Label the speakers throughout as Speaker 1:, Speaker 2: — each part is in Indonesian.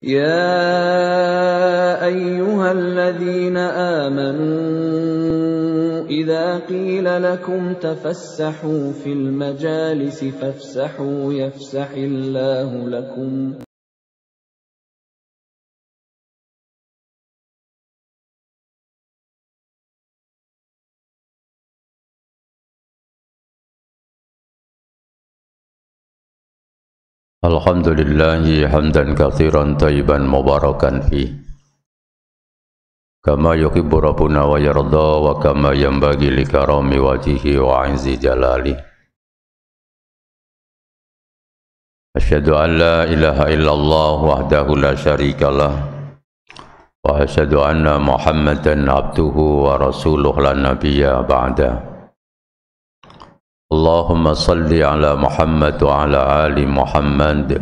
Speaker 1: يا أيها الذين آمنوا إذا قيل لكم تفسحوا في المجالس فافسحوا يفسح الله لكم
Speaker 2: Alhamdulillahi hamdan katsiran thayyiban mubarakan fi kama yuhibbu rabbuna wa yarda wa kama yanbaghi li karami wajhihi wa 'izzi jalali. Asyhadu an la ilaha illallah wahdahu la syarikalah wa asyhadu anna Muhammadan abduhu wa rasuluhu la nabiyya ba'da. Allahumma salli ala Muhammad wa ala ali Muhammad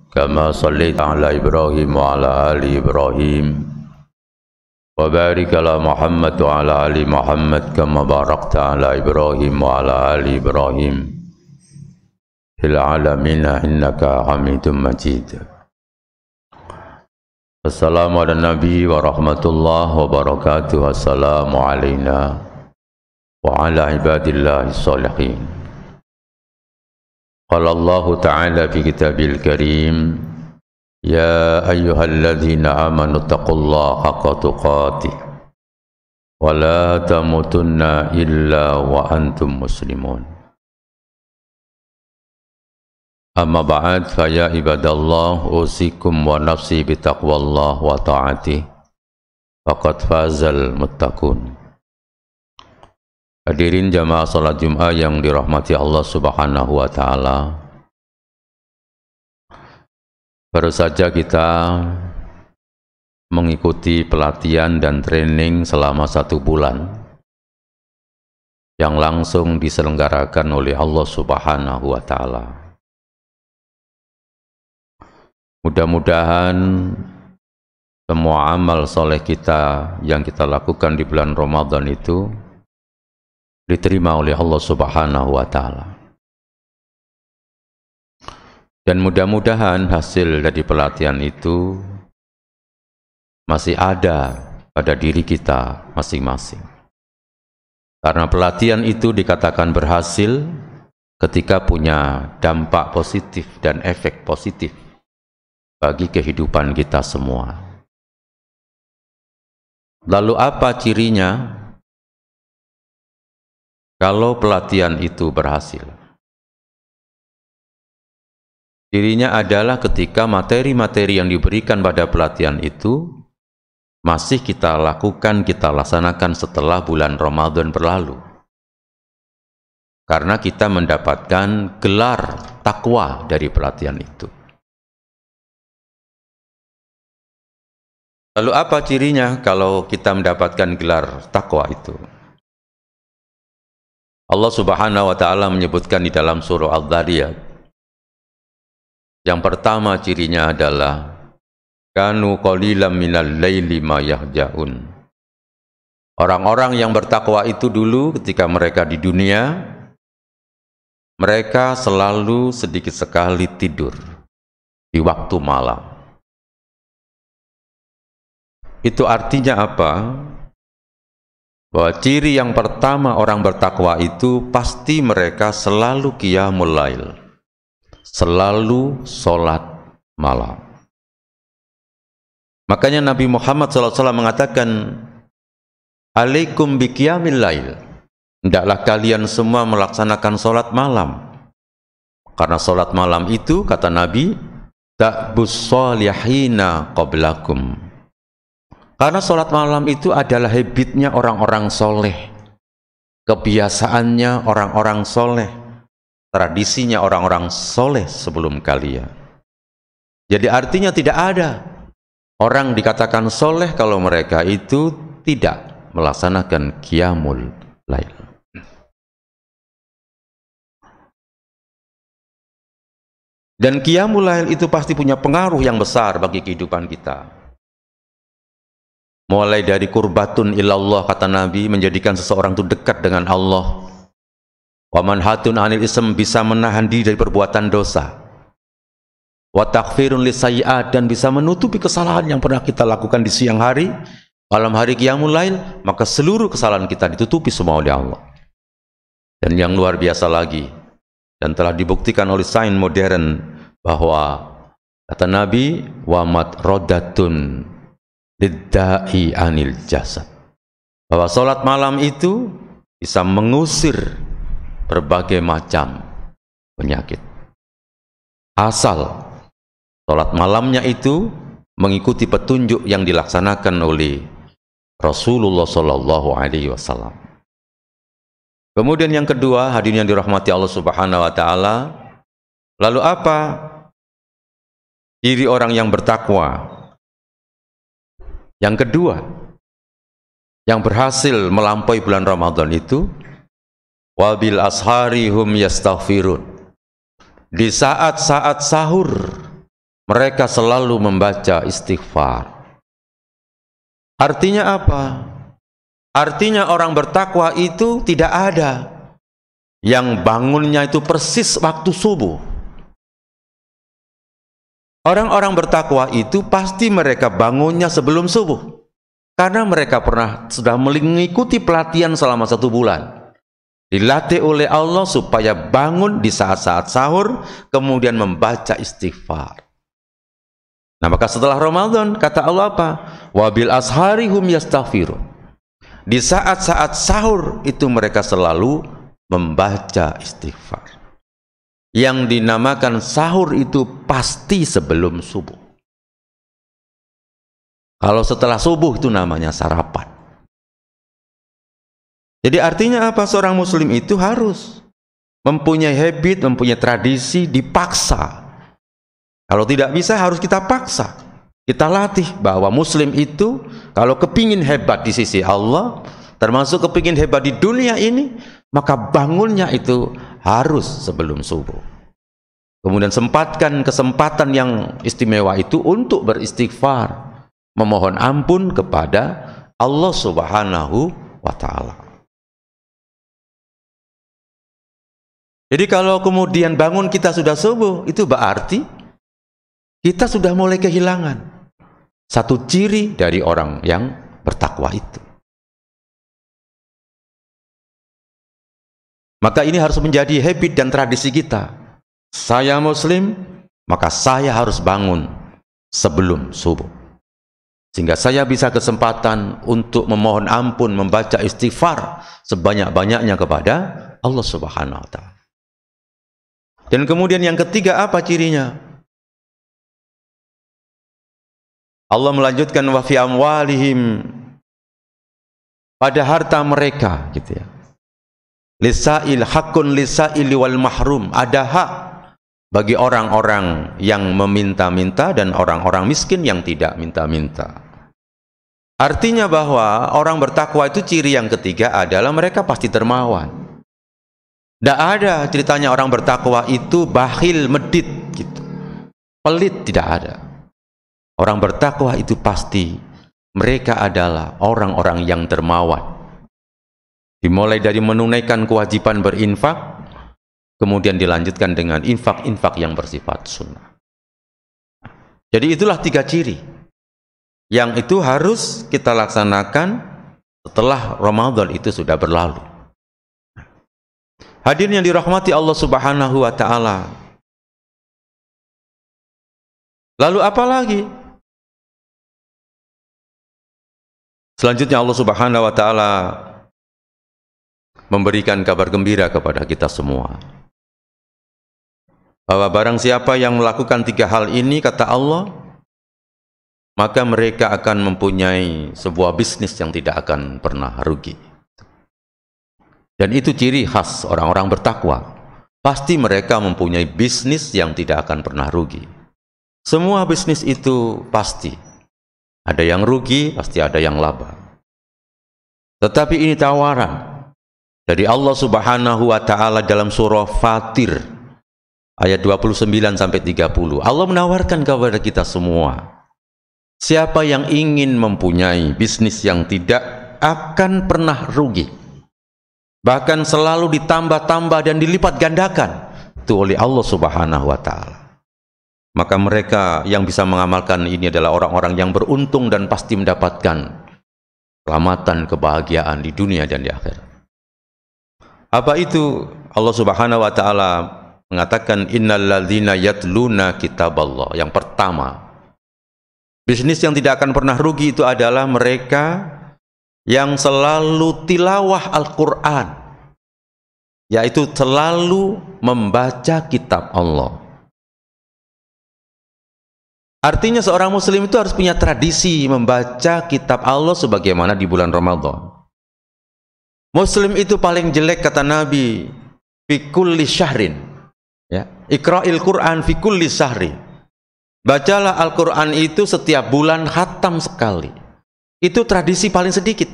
Speaker 2: kama sallaita ala Ibrahim wa ala ali Ibrahim wa barik ala Muhammad wa ala ali Muhammad kama barakta ala Ibrahim wa ala ali Ibrahim fil alamin innaka Hamidum Majid. Assalamu ala nabi wa rahmatullah wa barakatuh. Assalamu alaina wa ala ibadillahi sholihin. Qala Allah ta'ala fi kitabil karim, ya ayyuhalladzina amanu taqullaha haqqa tuqatih wa la tamutunna illa wa antum muslimun. Amma ba'd, fa ya ibadallah usikum wa nafsi bitaqwallah wa ta'atih faqad fazal muttaqun. Hadirin jamaah salat Jumat yang dirahmati Allah Subhanahu wa taala. Baru saja kita mengikuti pelatihan dan training selama 1 bulan yang langsung diselenggarakan oleh Allah Subhanahu wa taala. Mudah-mudahan semua amal soleh kita yang kita lakukan di bulan Ramadan itu diterima oleh Allah Subhanahu wa taala. Dan mudah-mudahan hasil dari pelatihan itu masih ada pada diri kita masing-masing. Karena pelatihan itu dikatakan berhasil ketika punya dampak positif dan efek positif bagi kehidupan kita semua. Lalu apa cirinya kalau pelatihan itu berhasil? Cirinya adalah ketika materi-materi yang diberikan pada pelatihan itu masih kita lakukan, kita laksanakan setelah bulan Ramadan berlalu. Karena kita mendapatkan gelar takwa dari pelatihan itu. Lalu apa cirinya kalau kita mendapatkan gelar takwa itu? Allah Subhanahu wa taala menyebutkan di dalam surah Al-Dzariyat. Yang pertama cirinya adalah kanu qalilan minal laili ma yahjaun. Orang-orang yang bertakwa itu dulu ketika mereka di dunia, mereka selalu sedikit sekali tidur di waktu malam. Itu artinya apa? Bahwa ciri yang pertama orang bertakwa itu pasti mereka selalu qiyamul lail, selalu sholat malam. Makanya Nabi Muhammad SAW mengatakan, alaikum bi qiyamil lail, hendaklah kalian semua melaksanakan sholat malam. Karena sholat malam itu, kata Nabi, ta'bus sholihina qablakum. Karena sholat malam itu adalah habitnya orang-orang soleh, kebiasaannya orang-orang soleh, tradisinya orang-orang soleh sebelum kalian. Jadi artinya tidak ada orang dikatakan soleh kalau mereka itu tidak melaksanakan qiyamul lail. Dan qiyamul lail itu pasti punya pengaruh yang besar bagi kehidupan kita. Mulai dari qurbatun ilallah, kata Nabi, menjadikan seseorang itu dekat dengan Allah. Wa manhatun anil ism, bisa menahan diri dari perbuatan dosa. wa taghfirun lisayyi'at, dan bisa menutupi kesalahan yang pernah kita lakukan di siang hari, malam hari qiyamul lail, maka seluruh kesalahan kita ditutupi semua oleh Allah. Dan yang luar biasa lagi, dan telah dibuktikan oleh sains modern, bahwa kata Nabi, wa madrodatun lidda'i anil jasad, bahwa sholat malam itu bisa mengusir berbagai macam penyakit, asal sholat malamnya itu mengikuti petunjuk yang dilaksanakan oleh Rasulullah Shallallahu Alaihi Wasallam. Kemudian yang kedua, hadirin yang dirahmati Allah Subhanahu Wa Taala, lalu apa ciri orang yang bertakwa? Yang kedua, yang berhasil melampaui bulan Ramadan itu, wabil ashari hum yastaghfirun, di saat-saat sahur mereka selalu membaca istighfar. Artinya apa? Artinya orang bertakwa itu tidak ada yang bangunnya itu persis waktu subuh. Orang-orang bertakwa itu pasti mereka bangunnya sebelum subuh, karena mereka sudah mengikuti pelatihan selama 1 bulan. Dilatih oleh Allah supaya bangun di saat-saat sahur, kemudian membaca istighfar. Nah, maka setelah Ramadan, kata Allah apa? Wabil ashari hum yastaghfirun. Di saat-saat sahur itu mereka selalu membaca istighfar. Yang dinamakan sahur itu pasti sebelum subuh. Kalau setelah subuh itu namanya sarapan. Jadi artinya apa? Seorang muslim itu harus mempunyai habit, mempunyai tradisi, dipaksa. Kalau tidak bisa harus kita paksa. Kita latih bahwa muslim itu kalau kepingin hebat di sisi Allah, termasuk kepingin hebat di dunia ini, maka bangunnya itu harus sebelum subuh. Kemudian sempatkan kesempatan yang istimewa itu untuk beristighfar, memohon ampun kepada Allah Subhanahu wa Ta'ala. Jadi kalau kemudian bangun kita sudah subuh, itu berarti kita sudah mulai kehilangan satu ciri dari orang yang bertakwa itu. Maka ini harus menjadi habit dan tradisi kita. Saya muslim, maka saya harus bangun sebelum subuh, sehingga saya bisa kesempatan untuk memohon ampun, membaca istighfar sebanyak-banyaknya kepada Allah Subhanahu wa Ta'ala. Dan kemudian yang ketiga, apa cirinya? Allah melanjutkan, wa fi amwalihim, pada harta mereka, gitu ya. Lisail hakun lisaili wal mahrum, ada hak bagi orang-orang yang meminta-minta dan orang-orang miskin yang tidak minta-minta. Artinya bahwa orang bertakwa itu ciri yang ketiga adalah mereka pasti dermawan. Tidak ada ceritanya orang bertakwa itu bakhil, medit gitu, pelit, tidak ada. Orang bertakwa itu pasti mereka adalah orang-orang yang dermawan. Dimulai dari menunaikan kewajiban berinfak, kemudian dilanjutkan dengan infak-infak yang bersifat sunnah. Jadi itulah 3 ciri yang itu harus kita laksanakan setelah Ramadan itu sudah berlalu. Hadirin yang dirahmati Allah Subhanahu wa Ta'ala. Lalu apa lagi? Selanjutnya Allah Subhanahu wa Ta'ala memberikan kabar gembira kepada kita semua, bahwa barang siapa yang melakukan 3 hal ini, kata Allah, maka mereka akan mempunyai sebuah bisnis yang tidak akan pernah rugi. Dan itu ciri khas orang-orang bertakwa. Pasti mereka mempunyai bisnis yang tidak akan pernah rugi. Semua bisnis itu pasti ada yang rugi, pasti ada yang laba. Tetapi ini tawaran dari Allah Subhanahu wa Ta'ala dalam surah Fatir ayat 29 sampai 30. Allah menawarkan kepada kita semua, siapa yang ingin mempunyai bisnis yang tidak akan pernah rugi, bahkan selalu ditambah-tambah dan dilipat gandakan itu oleh Allah Subhanahu wa Ta'ala, maka mereka yang bisa mengamalkan ini adalah orang-orang yang beruntung dan pasti mendapatkan keselamatan, kebahagiaan di dunia dan di akhirat. Apa itu? Allah Subhanahu wa taala mengatakan innalladzina yatluna kitaballah. Yang pertama, bisnis yang tidak akan pernah rugi itu adalah mereka yang selalu tilawah Al-Quran, yaitu selalu membaca kitab Allah. Artinya seorang muslim itu harus punya tradisi membaca kitab Allah sebagaimana di bulan Ramadan. Muslim itu paling jelek kata Nabi fi kulli syahrin, ya, iqra'il Quran fi kulli syahri. Bacalah Al-Quran itu setiap bulan khatam sekali. Itu tradisi paling sedikit.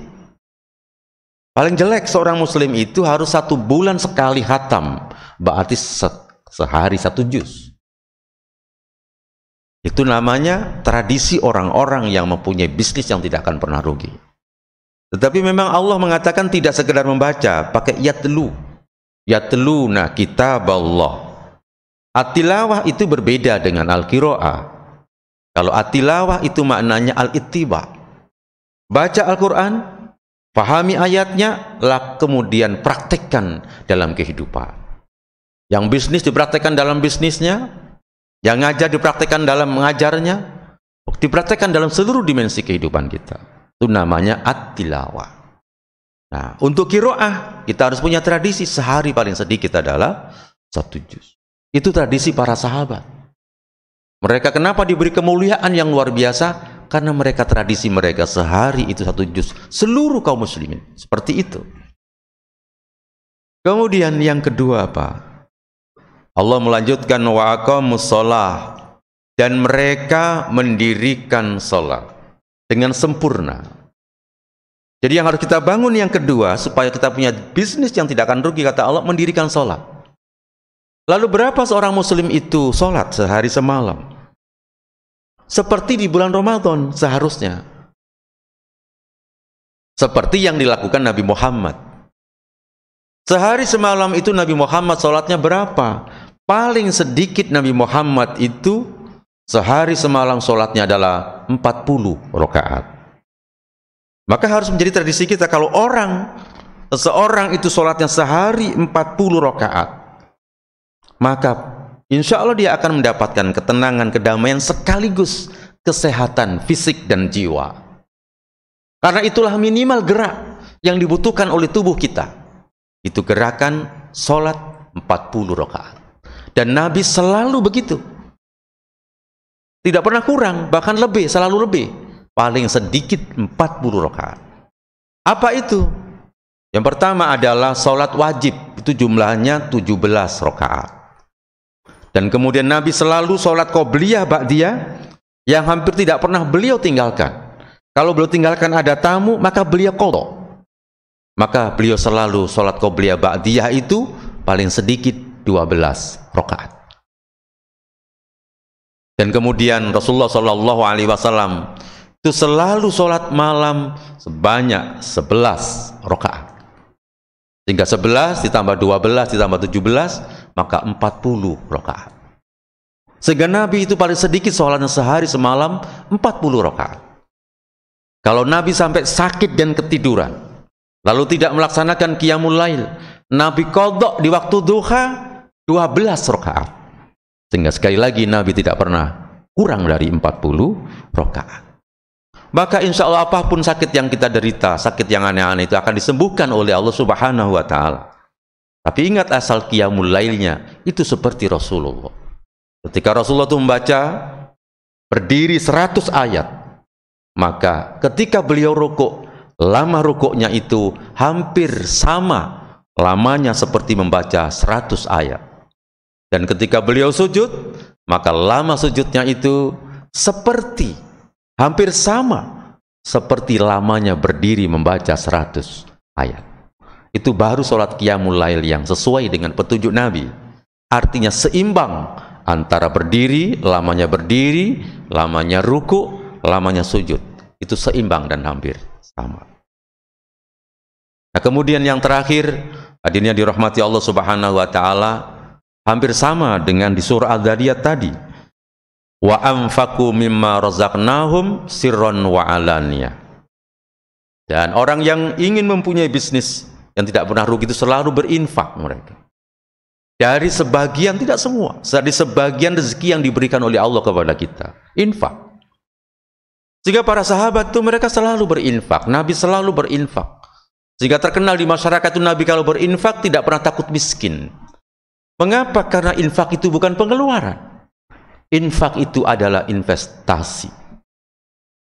Speaker 2: Paling jelek seorang muslim itu harus 1 bulan sekali khatam, berarti sehari 1 juz. Itu namanya tradisi orang-orang yang mempunyai bisnis yang tidak akan pernah rugi. Tetapi memang Allah mengatakan tidak sekedar membaca, pakai yatluna kitaballah. At-tilawah itu berbeda dengan al-qiraah. Kalau at-tilawah itu maknanya al-ittiba. Baca Al-Quran, pahami ayatnya, kemudian praktekkan dalam kehidupan. Yang bisnis dipraktekkan dalam bisnisnya, yang ngajar dipraktekkan dalam mengajarnya, dipraktekkan dalam seluruh dimensi kehidupan kita. Itu namanya at-tilawah. Nah, untuk qiraah kita harus punya tradisi sehari paling sedikit adalah 1 juz. Itu tradisi para sahabat. Mereka kenapa diberi kemuliaan yang luar biasa? Karena mereka tradisi mereka sehari itu 1 juz. Seluruh kaum muslimin seperti itu. Kemudian yang kedua apa? Allah melanjutkan wa aqamus shalah, dan mereka mendirikan salat dengan sempurna. Jadi yang harus kita bangun yang kedua supaya kita punya bisnis yang tidak akan rugi kata Allah, mendirikan salat. Lalu berapa seorang muslim itu salat sehari semalam? Seperti di bulan Ramadan seharusnya. Seperti yang dilakukan Nabi Muhammad. Sehari semalam itu Nabi Muhammad salatnya berapa? Paling sedikit Nabi Muhammad itu sehari semalam salatnya adalah 40 rakaat. Maka harus menjadi tradisi kita kalau seseorang itu salatnya sehari 40 rakaat, maka insya Allah dia akan mendapatkan ketenangan, kedamaian sekaligus kesehatan fisik dan jiwa. Karena itulah minimal gerak yang dibutuhkan oleh tubuh kita. Itu gerakan sholat 40 rakaat. Dan Nabi selalu begitu. Tidak pernah kurang, bahkan lebih, selalu lebih. Paling sedikit 40 rakaat. Apa itu? Yang pertama adalah sholat wajib. Itu jumlahnya 17 rakaat. Dan kemudian Nabi selalu sholat qobliyah ba'diyah yang hampir tidak pernah beliau tinggalkan. Kalau beliau tinggalkan ada tamu, maka beliau qadha. Maka beliau selalu sholat qobliyah ba'diyah itu paling sedikit 12 rakaat. Dan kemudian Rasulullah SAW itu selalu sholat malam sebanyak 11 rakaat. Sehingga 11 ditambah 12 ditambah 17 maka 40 rakaat. Sehingga Nabi itu paling sedikit sholatnya sehari semalam 40 rakaat. Kalau Nabi sampai sakit dan ketiduran, lalu tidak melaksanakan qiyamul lail, Nabi qadha di waktu duha 12 rakaat. Sehingga sekali lagi Nabi tidak pernah kurang dari 40 rakaat. Maka insya Allah apapun sakit yang kita derita, sakit yang aneh-aneh itu akan disembuhkan oleh Allah Subhanahu wa ta'ala. Tapi ingat asal qiyamul lailnya itu seperti Rasulullah. Ketika Rasulullah itu membaca berdiri 100 ayat, maka ketika beliau rukuk, lama rukuknya itu hampir sama lamanya seperti membaca 100 ayat. Dan ketika beliau sujud, maka lama sujudnya itu seperti hampir sama seperti lamanya berdiri membaca 100 ayat. Itu baru sholat qiyamul lail yang sesuai dengan petunjuk Nabi. Artinya seimbang antara berdiri, lamanya ruku, lamanya sujud. Itu seimbang dan hampir sama. Nah, kemudian yang terakhir, hadirin dirahmati Allah Subhanahu wa ta'ala, hampir sama dengan di surah Al-Dzariyat tadi. wa anfaqu mimma razaqnahum sirran wa alaniyah. Dan orang yang ingin mempunyai bisnis yang tidak pernah rugi itu selalu berinfak mereka. Dari sebagian, tidak semua, dari sebagian rezeki yang diberikan oleh Allah kepada kita, infak. Sehingga para sahabat itu mereka selalu berinfak, Nabi selalu berinfak. Sehingga terkenal di masyarakat itu Nabi kalau berinfak tidak pernah takut miskin. Mengapa? Karena infak itu bukan pengeluaran. Infak itu adalah investasi.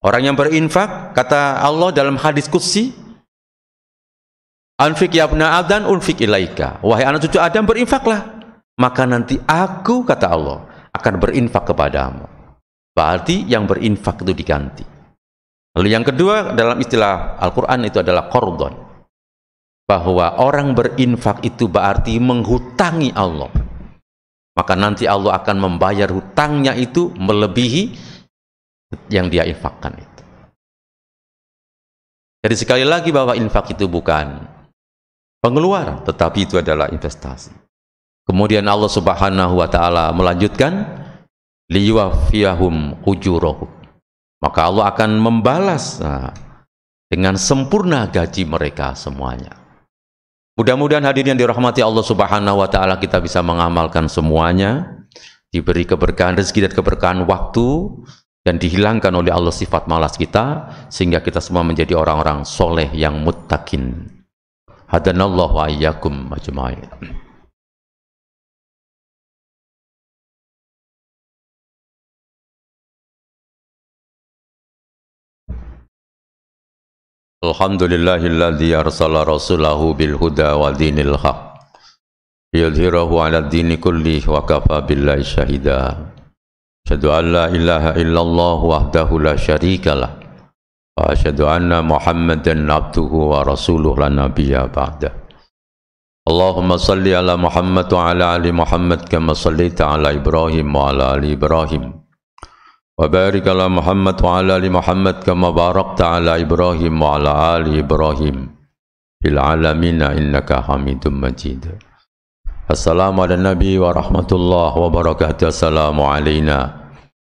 Speaker 2: Orang yang berinfak, kata Allah dalam hadis qudsi, anfik ya ibna Adam unfik ilaika. Wahai anak cucu Adam, berinfaklah, maka nanti aku, kata Allah, akan berinfak kepadamu. Berarti yang berinfak itu diganti. Lalu yang kedua dalam istilah Al-Quran itu adalah qardon, bahwa orang berinfak itu berarti menghutangi Allah, maka nanti Allah akan membayar hutangnya itu melebihi yang dia infakkan itu. Jadi sekali lagi bahwa infak itu bukan pengeluaran, tetapi itu adalah investasi. Kemudian Allah Subhanahu wa taala melanjutkan, liyuwaffiyahum ujurahum, maka Allah akan membalas dengan sempurna gaji mereka semuanya. Mudah-mudahan hadirin yang dirahmati Allah Subhanahu wa taala, kita bisa mengamalkan semuanya, diberi keberkahan rezeki dan keberkahan waktu, dan dihilangkan oleh Allah sifat malas kita, sehingga kita semua menjadi orang-orang soleh yang muttaqin. Hadanallahu wa iyyakum ajma'in. Alhamdulillahilladzi arsala rasulahu bil huda wa dinil haq liyudhhirahu 'ala ad-dini kullihi wa kafa billahi syahida. Asyhadu an la ilaha illallah wahdahu la syarikalah wa asyhadu anna Muhammadan abduhu wa rasuluhu la nabiyya ba'dah. Allahumma salli ala Muhammad wa ala ali Muhammad kama sallaita ala Ibrahim wa ala ali Ibrahim wa barik ala Muhammad wa ala ali Muhammad kama barakta ala Ibrahim wa ala ali Ibrahim fil alamin innaka Hamidum Majid. Assalamu ala nabi wa rahmatullah wa barakatuh. Assalamu alayna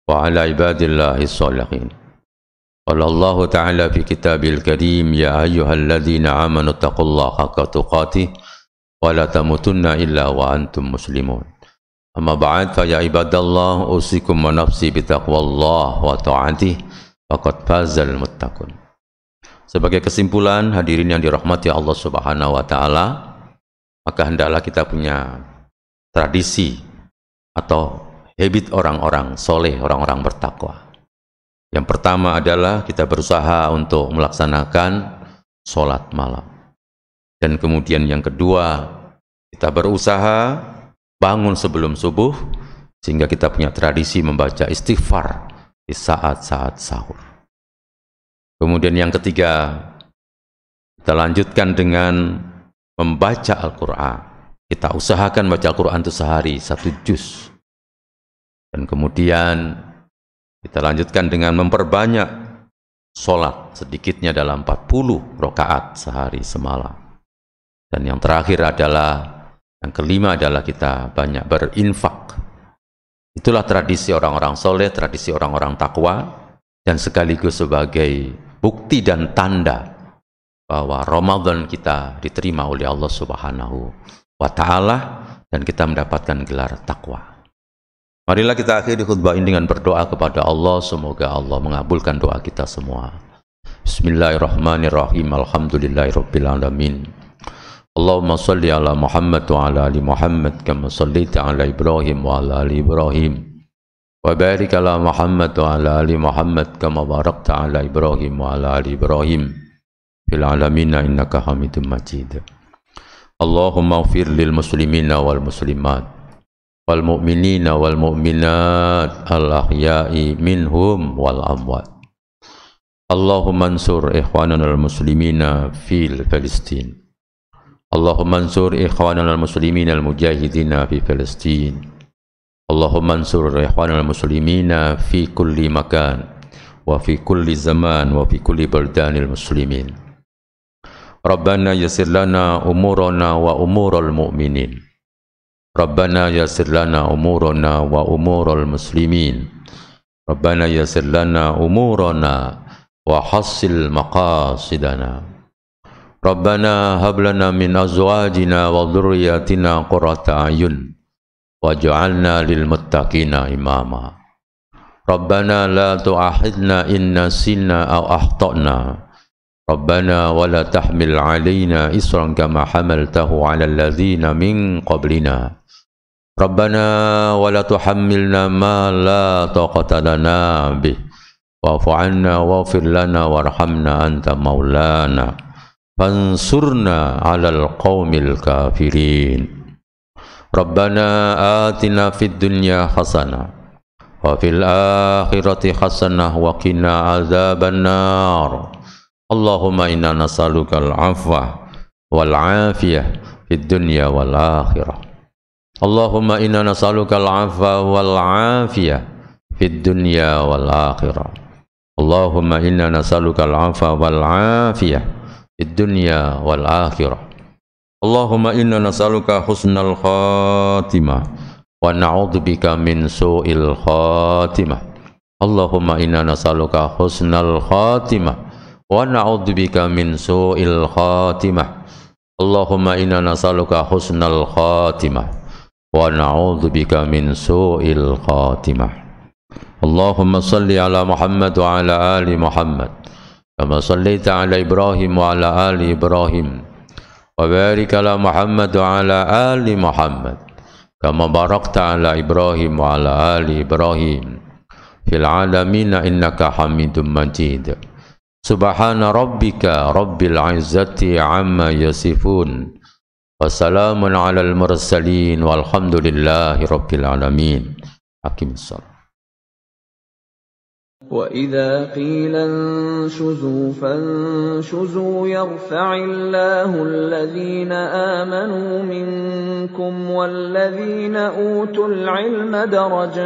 Speaker 2: wa ala ibadillahi sholihin. Qala Allah ta'ala fi kitabil karim, ya ayyuhalladzina amanu taqullaha haqqa tuqatih wa la tamutunna illa wa antum muslimun. Amma ba'd, fa ya ibadallah, usikum wa nafsi bitaqwallah wa ta'atih faqad fazal muttaqun. Sebagai kesimpulan, hadirin yang dirahmati Allah Subhanahu wa taala, maka hendaklah kita punya tradisi atau habit orang-orang soleh, orang-orang bertakwa. Yang pertama adalah kita berusaha untuk melaksanakan sholat malam. Dan kemudian yang kedua, kita berusaha bangun sebelum subuh, sehingga kita punya tradisi membaca istighfar di saat-saat sahur. Kemudian yang ketiga, kita lanjutkan dengan membaca Al-Quran. Kita usahakan baca Al-Quran itu sehari 1 juz. Dan kemudian kita lanjutkan dengan memperbanyak sholat, sedikitnya dalam 40 rakaat sehari semalam. Dan yang terakhir adalah, yang kelima adalah kita banyak berinfak. Itulah tradisi orang-orang soleh, tradisi orang-orang takwa, dan sekaligus sebagai bukti dan tanda bahwa Ramadan kita diterima oleh Allah Subhanahu wa ta'ala dan kita mendapatkan gelar takwa. Marilah kita akhiri khutbah ini dengan berdoa kepada Allah, semoga Allah mengabulkan doa kita semua. Bismillahirrahmanirrahim. Alhamdulillahirabbil alamin. Allahumma shalli ala Muhammad wa ala ali Muhammad kama shallaita ala Ibrahim wa ala ali Ibrahim wa barik ala Muhammad wa ala ali Muhammad kama barakta ala Ibrahim wa ala ali Ibrahim fil alamin innaka Hamidum Majid. Allahumma ighfir lil muslimina wal muslimat wal mu'minina wal mu'minat al ahya'i minhum wal amwat. Allahumma ansur ikhwanana al muslimina fil Palestin. Allahumma ansur ikhwanana al muslimina al mujahidina fi Palestin. Allahumma ansur ikhwanana al muslimina fi kulli makan wa fi kulli zaman wa fi kulli baldanil muslimin. Rabbana yassir lana umurana wa umural mu'minin. Rabbana yassir lana umurana wa umural muslimin. Rabbana yassir lana umurana wa hassil maqasidana. Rabbana hab lana min azwajina wa dhurriyyatina qurrata a'yun waj'alna lil muttaqina imama. Rabbana la tu'akhidna in nasina aw akhtana. Rabbana wa la tahmil 'alaina isran kama hamaltahu 'alal ladzina min qablina. Rabbana wa la tuhammilna ma la taqata lana bih wa'fu 'anna waghfir lana warhamna anta maulana fansurna 'alal qaumil kafirin. Rabbana atina fid dunya hasanah wa fil akhirati hasanah wa qina adzaban nar. Allahumma inna nas'alukal afwa wal afiyah fid dunya wal akhirah. Allahumma inna nas'alukal afwa wal afiyah fid dunya wal akhirah. Allahumma inna nas'alukal afwa wal afiyah fid dunya wal akhirah. Allahumma inna nas'aluka husnal khatimah wa na'udzubika min su'il khatimah. Allahumma inna nas'aluka husnal khatimah wa na'udzubika min su'il khatimah. Allahumma inna nas'aluka husnal khatimah wa na'udzubika min su'il khatimah. Allahumma salli ala Muhammad wa ala ali Muhammad kama sallaita ala Ibrahim wa ala ali Ibrahim wa barik ala Muhammad wa ala ali Muhammad kama barakta ala Ibrahim wa ala ali Ibrahim fil alamin innaka Hamidum Majid. Subhana rabbika rabbil izzati amma yasifun wa salamun alal mursalin walhamdulillahi rabbil alamin. Aqimissalam.
Speaker 1: وَإِذَا قِيلَ انشُزُوا فَانشُزُوا يَرْفَعِ اللَّهُ الَّذِينَ آمَنُوا مِنكُمْ وَالَّذِينَ أُوتُوا الْعِلْمَ دَرَجَاتٍ